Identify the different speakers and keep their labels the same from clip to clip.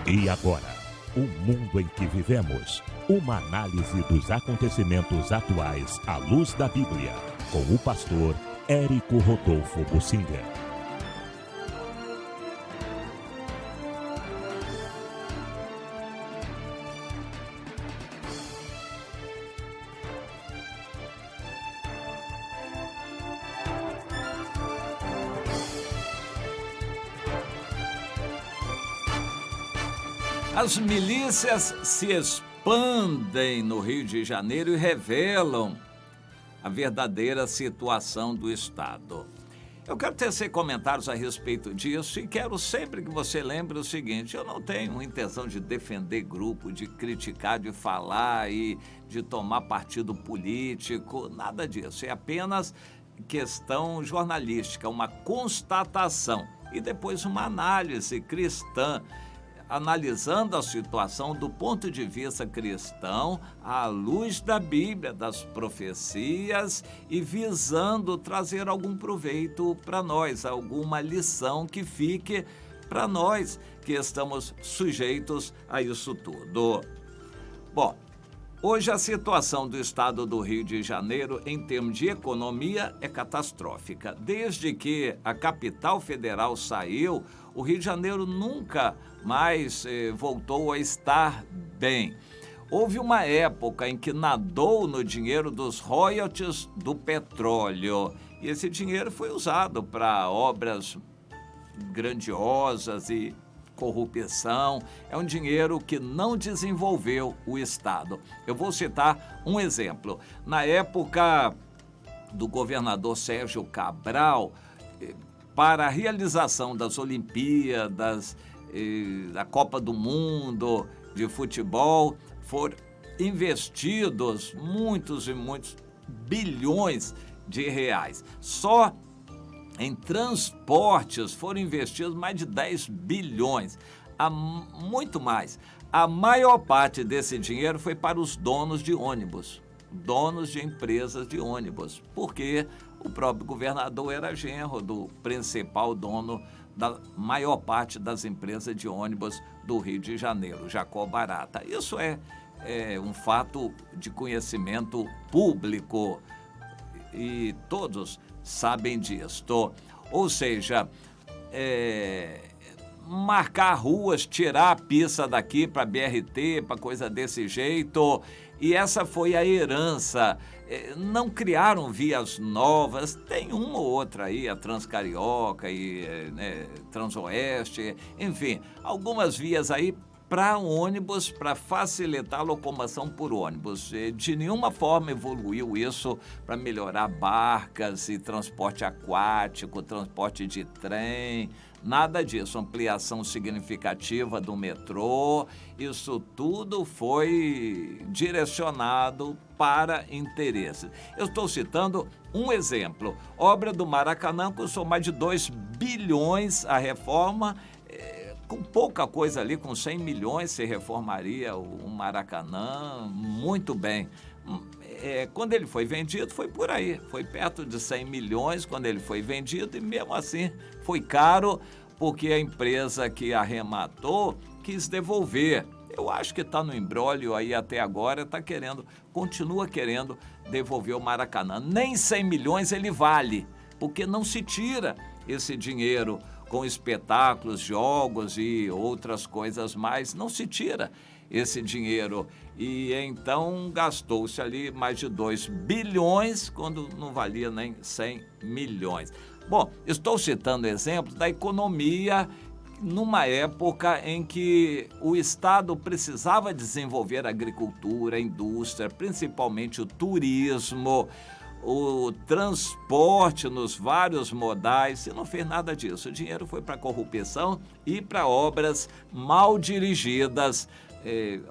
Speaker 1: E agora, o mundo em que vivemos. Uma análise dos acontecimentos atuais à luz da Bíblia. Com o pastor Érico Rodolfo Bussinger.
Speaker 2: As milícias se expandem no Rio de Janeiro e revelam a verdadeira situação do Estado. Eu quero tecer comentários a respeito disso e quero sempre que você lembre o seguinte: eu não tenho intenção de defender grupo, de criticar, de falar e de tomar partido político, nada disso. É apenas questão jornalística, uma constatação e depois uma análise cristã, analisando a situação do ponto de vista cristão, à luz da Bíblia, das profecias e visando trazer algum proveito para nós, alguma lição que fique para nós que estamos sujeitos a isso tudo. Bom, hoje a situação do estado do Rio de Janeiro em termos de economia é catastrófica. Desde que a capital federal saiu, o Rio de Janeiro nunca mais voltou a estar bem. Houve uma época em que nadou no dinheiro dos royalties do petróleo. E esse dinheiro foi usado para obras grandiosas e corrupção. É um dinheiro que não desenvolveu o Estado. Eu vou citar um exemplo. Na época do governador Sérgio Cabral, para a realização das Olimpíadas, da Copa do Mundo de futebol, foram investidos muitos e muitos bilhões de reais. Só em transportes foram investidos mais de 10 bilhões, muito mais. A maior parte desse dinheiro foi para os donos de ônibus, donos de empresas de ônibus, porque o próprio governador era genro do principal dono da maior parte das empresas de ônibus do Rio de Janeiro, Jacó Barata. Isso é um fato de conhecimento público e todos sabem disto. Ou seja, marcar ruas, tirar a pista daqui para BRT, para coisa desse jeito. E essa foi a herança. Não criaram vias novas, tem uma ou outra aí, a Transcarioca e Transoeste, enfim, algumas vias aí para ônibus, para facilitar a locomoção por ônibus. De nenhuma forma evoluiu isso para melhorar barcas e transporte aquático, transporte de trem, nada disso. Ampliação significativa do metrô, isso tudo foi direcionado para interesses. Eu estou citando um exemplo. Obra do Maracanã custou mais de 2 bilhões a reforma. Com pouca coisa ali, com 100 milhões, se reformaria o Maracanã muito bem. Quando ele foi vendido, foi por aí. Foi perto de 100 milhões quando ele foi vendido e mesmo assim foi caro porque a empresa que arrematou quis devolver. Eu acho que está no imbróglio aí até agora, continua querendo devolver o Maracanã. Nem 100 milhões ele vale, porque não se tira esse dinheiro com espetáculos, jogos e outras coisas mais, não se tira esse dinheiro. E então gastou-se ali mais de 2 bilhões, quando não valia nem 100 milhões. Bom, estou citando exemplos da economia numa época em que o Estado precisava desenvolver a agricultura, a indústria, principalmente o turismo, o transporte nos vários modais, e não fez nada disso. O dinheiro foi para corrupção e para obras mal dirigidas,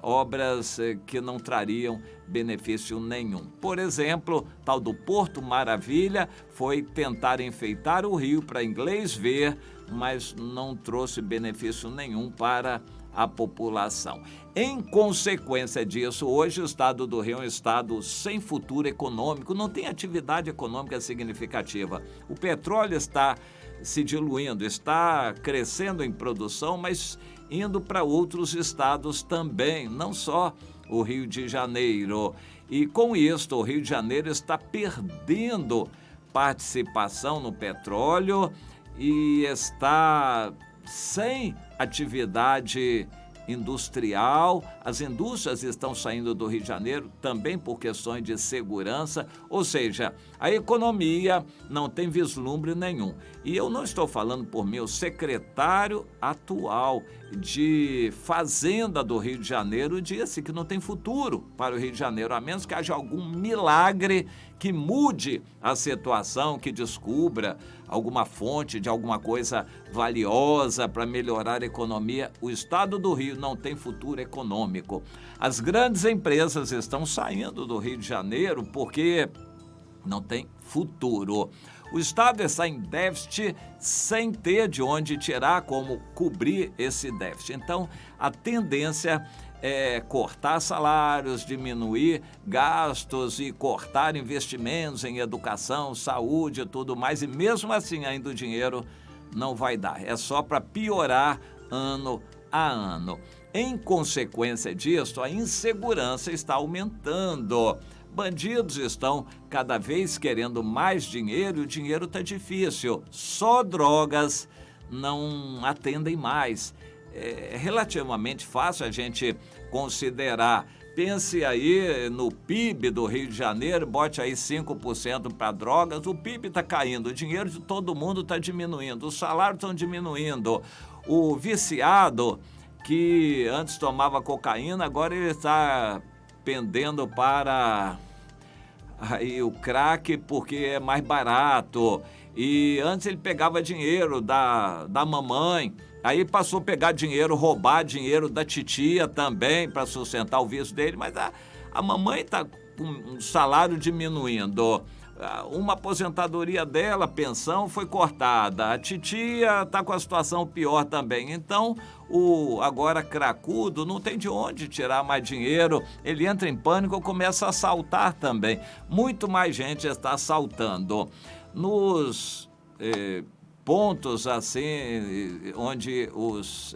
Speaker 2: obras que não trariam benefício nenhum. Por exemplo, tal do Porto Maravilha foi tentar enfeitar o Rio para inglês ver, mas não trouxe benefício nenhum para a população. Em consequência disso, hoje o estado do Rio é um estado sem futuro econômico, não tem atividade econômica significativa. O petróleo está se diluindo, está crescendo em produção, mas indo para outros estados também, não só o Rio de Janeiro. E com isso, o Rio de Janeiro está perdendo participação no petróleo e está sem atividade industrial. As indústrias estão saindo do Rio de Janeiro também por questões de segurança, ou seja, a economia não tem vislumbre nenhum. E eu não estou falando por mim, o secretário atual de Fazenda do Rio de Janeiro disse que não tem futuro para o Rio de Janeiro, a menos que haja algum milagre que mude a situação, que descubra alguma fonte de alguma coisa valiosa para melhorar a economia. O estado do Rio não tem futuro econômico. As grandes empresas estão saindo do Rio de Janeiro porque não tem futuro. O estado está em déficit sem ter de onde tirar, como cobrir esse déficit. Então, a tendência é cortar salários, diminuir gastos e cortar investimentos em educação, saúde e tudo mais. E mesmo assim, ainda o dinheiro não vai dar. É só para piorar ano a ano. Em consequência disso, a insegurança está aumentando. Bandidos estão cada vez querendo mais dinheiro e o dinheiro está difícil. Só drogas não atendem mais. É relativamente fácil a gente considerar. Pense aí no PIB do Rio de Janeiro, bote aí 5% para drogas, o PIB está caindo, o dinheiro de todo mundo está diminuindo, os salários estão diminuindo. O viciado que antes tomava cocaína, agora ele está pendendo para aí o crack porque é mais barato. E antes ele pegava dinheiro da mamãe, aí passou a pegar dinheiro, roubar dinheiro da titia também para sustentar o vício dele, mas a mamãe está com um salário diminuindo. Uma aposentadoria dela, a pensão foi cortada, a titia está com a situação pior também. Então, o agora cracudo não tem de onde tirar mais dinheiro, ele entra em pânico e começa a assaltar também. Muito mais gente está assaltando. Nos pontos assim, onde os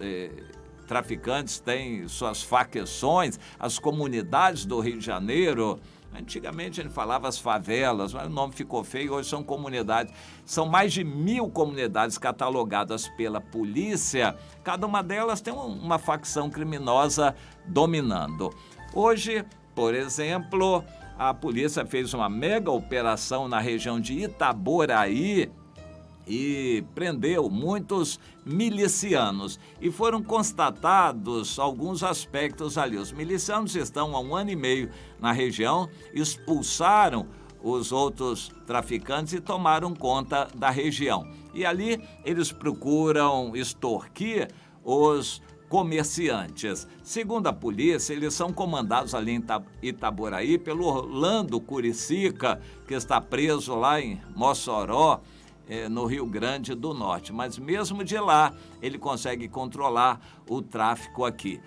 Speaker 2: traficantes têm suas facções, as comunidades do Rio de Janeiro. Antigamente a gente falava as favelas, mas o nome ficou feio, hoje são comunidades. São mais de 1.000 comunidades catalogadas pela polícia, cada uma delas tem uma facção criminosa dominando. Hoje, por exemplo, a polícia fez uma mega operação na região de Itaboraí e prendeu muitos milicianos. E foram constatados alguns aspectos ali. Os milicianos estão há 1 ano e meio na região, expulsaram os outros traficantes e tomaram conta da região. E ali eles procuram extorquir os comerciantes. Segundo a polícia, eles são comandados ali em Itaboraí pelo Orlando Curicica, que está preso lá em Mossoró, no Rio Grande do Norte. Mas mesmo de lá, ele consegue controlar o tráfico aqui.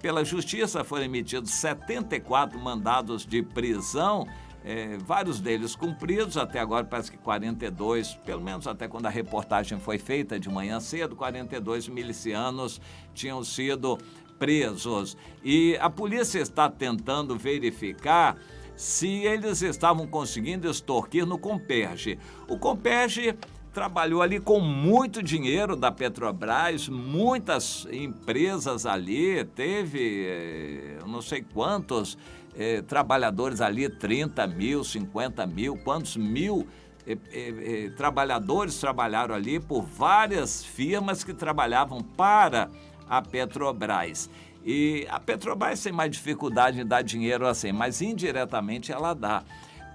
Speaker 2: Pela Justiça foram emitidos 74 mandados de prisão, vários deles cumpridos, até agora parece que 42, pelo menos até quando a reportagem foi feita de manhã cedo, 42 milicianos tinham sido presos. E a polícia está tentando verificar se eles estavam conseguindo extorquir no Comperj. O Comperj trabalhou ali com muito dinheiro da Petrobras, muitas empresas ali, teve não sei quantos trabalhadores ali, 30 mil, 50 mil, quantos mil trabalhadores trabalharam ali por várias firmas que trabalhavam para a Petrobras. E a Petrobras tem mais dificuldade em dar dinheiro assim, mas indiretamente ela dá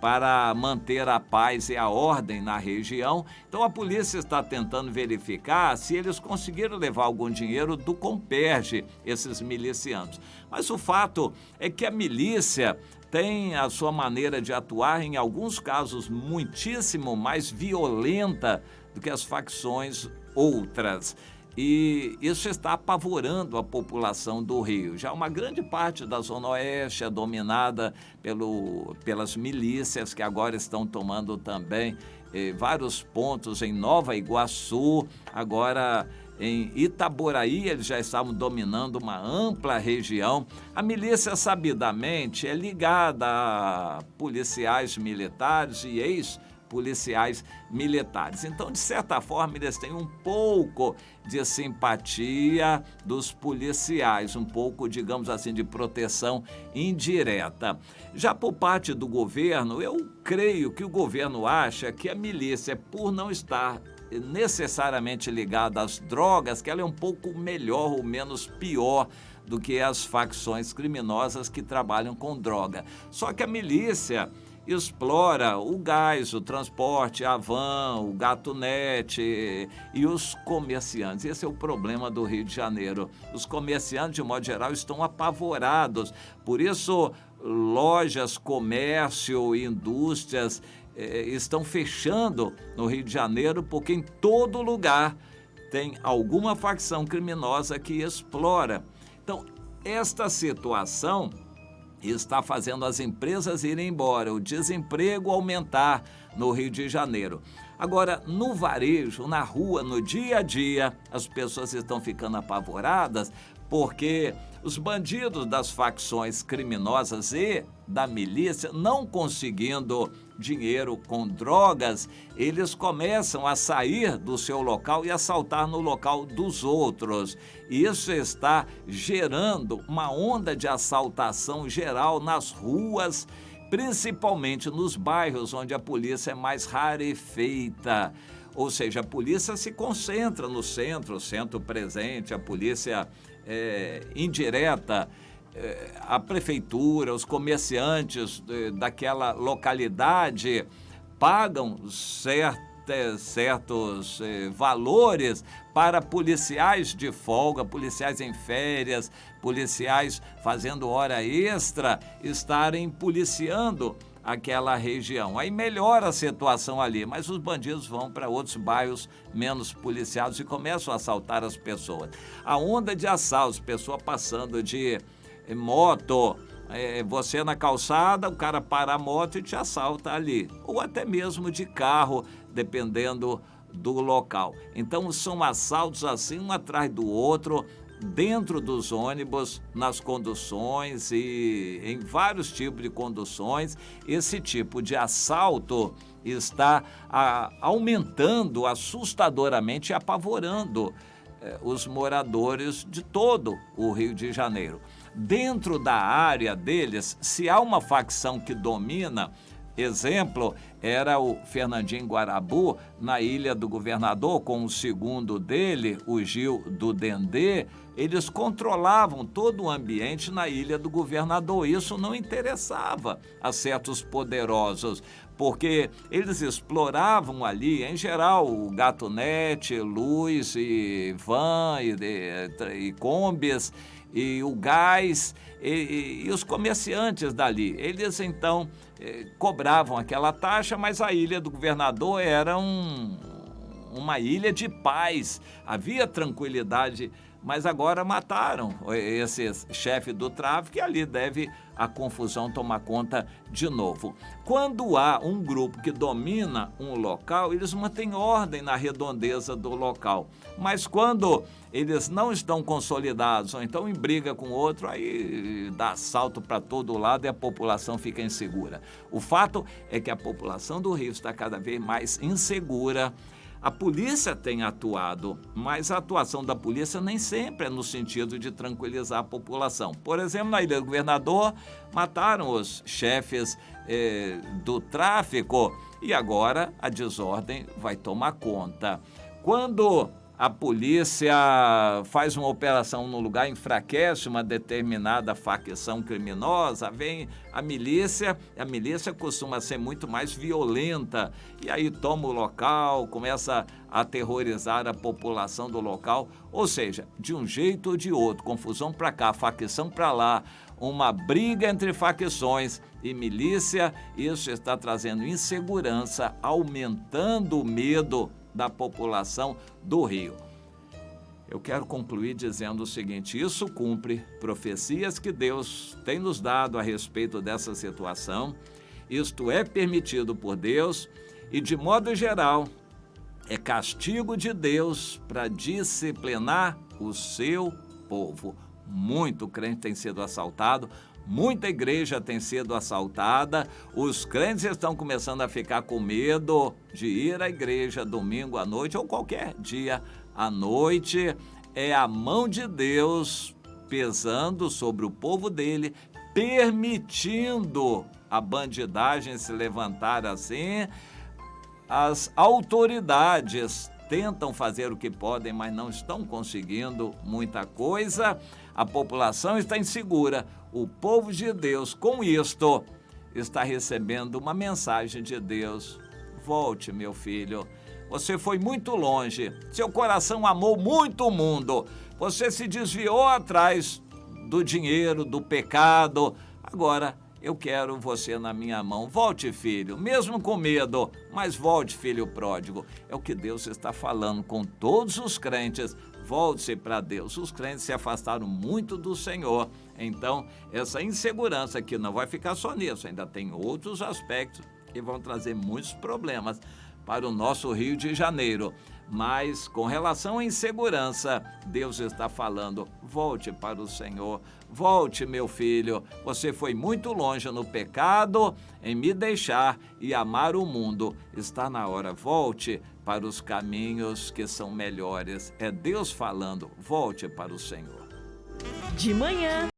Speaker 2: para manter a paz e a ordem na região. Então a polícia está tentando verificar se eles conseguiram levar algum dinheiro do Comperj, esses milicianos. Mas o fato é que a milícia tem a sua maneira de atuar, em alguns casos muitíssimo mais violenta do que as facções outras. E isso está apavorando a população do Rio. Já uma grande parte da Zona Oeste é dominada pelas milícias, que agora estão tomando também vários pontos em Nova Iguaçu. Agora em Itaboraí, eles já estavam dominando uma ampla região. A milícia, sabidamente, é ligada a policiais militares e ex-policiais militares. Então, de certa forma, eles têm um pouco de simpatia dos policiais, um pouco, digamos assim, de proteção indireta. Já por parte do governo, eu creio que o governo acha que a milícia, por não estar necessariamente ligada às drogas, que ela é um pouco melhor ou menos pior do que as facções criminosas que trabalham com droga. Só que a milícia explora o gás, o transporte, a van, o gatunete e os comerciantes. Esse é o problema do Rio de Janeiro. Os comerciantes, de modo geral, estão apavorados. Por isso, lojas, comércio, indústrias estão fechando no Rio de Janeiro, porque em todo lugar tem alguma facção criminosa que explora. Então, esta situação está fazendo as empresas irem embora, o desemprego aumentar no Rio de Janeiro. Agora, no varejo, na rua, no dia a dia, as pessoas estão ficando apavoradas porque os bandidos das facções criminosas e da milícia, não conseguindo dinheiro com drogas, eles começam a sair do seu local e assaltar no local dos outros. Isso está gerando uma onda de assaltação geral nas ruas, principalmente nos bairros onde a polícia é mais rarefeita. Ou seja, a polícia se concentra no centro, o centro presente, a polícia indireta, a prefeitura, os comerciantes daquela localidade pagam certos valores para policiais de folga, policiais em férias, policiais fazendo hora extra, estarem policiando aquela região. Aí melhora a situação ali, mas os bandidos vão para outros bairros menos policiados e começam a assaltar as pessoas. A onda de assaltos, pessoa passando de moto, você na calçada, o cara para a moto e te assalta ali. Ou até mesmo de carro, dependendo do local. Então são assaltos assim, um atrás do outro, dentro dos ônibus, nas conduções e em vários tipos de conduções. Esse tipo de assalto está aumentando assustadoramente e apavorando os moradores de todo o Rio de Janeiro. Dentro da área deles, se há uma facção que domina, exemplo, era o Fernandinho Guarabu, na Ilha do Governador, com o segundo dele, o Gil do Dendê, eles controlavam todo o ambiente na Ilha do Governador. Isso não interessava a certos poderosos, porque eles exploravam ali, em geral, o gatunete, luz e van e combis, e o gás e os comerciantes dali. Eles, então, cobravam aquela taxa, mas a Ilha do Governador era uma ilha de paz, havia tranquilidade, mas agora mataram esse chefe do tráfico e ali deve a confusão tomar conta de novo. Quando há um grupo que domina um local, eles mantêm ordem na redondeza do local, mas quando eles não estão consolidados ou então em briga com outro, aí dá assalto para todo lado e a população fica insegura. O fato é que a população do Rio está cada vez mais insegura. A polícia tem atuado, mas a atuação da polícia nem sempre é no sentido de tranquilizar a população. Por exemplo, na Ilha do Governador, mataram os chefes do tráfico e agora a desordem vai tomar conta. Quando a polícia faz uma operação no lugar, enfraquece uma determinada facção criminosa, vem a milícia costuma ser muito mais violenta, e aí toma o local, começa a aterrorizar a população do local, ou seja, de um jeito ou de outro, confusão para cá, facção para lá, uma briga entre facções e milícia, isso está trazendo insegurança, aumentando o medo da população do Rio. Eu quero concluir dizendo o seguinte: isso cumpre profecias que Deus tem nos dado a respeito dessa situação. Isto é permitido por Deus e, de modo geral, é castigo de Deus para disciplinar o seu povo. Muito crente tem sido assaltado, muita igreja tem sido assaltada, os crentes estão começando a ficar com medo de ir à igreja domingo à noite ou qualquer dia à noite. É a mão de Deus pesando sobre o povo dele, permitindo a bandidagem se levantar assim. As autoridades tentam fazer o que podem, mas não estão conseguindo muita coisa. A população está insegura. O povo de Deus, com isto, está recebendo uma mensagem de Deus. Volte, meu filho. Você foi muito longe. Seu coração amou muito o mundo. Você se desviou atrás do dinheiro, do pecado. Agora, eu quero você na minha mão. Volte, filho, mesmo com medo, mas volte, filho pródigo. É o que Deus está falando com todos os crentes. Volte-se para Deus. Os crentes se afastaram muito do Senhor. Então, essa insegurança aqui não vai ficar só nisso. Ainda tem outros aspectos que vão trazer muitos problemas para o nosso Rio de Janeiro. Mas, com relação à insegurança, Deus está falando, volte para o Senhor, volte, meu filho, você foi muito longe no pecado, em me deixar e amar o mundo. Está na hora, volte para os caminhos que são melhores. É Deus falando, volte para o Senhor.
Speaker 3: De manhã.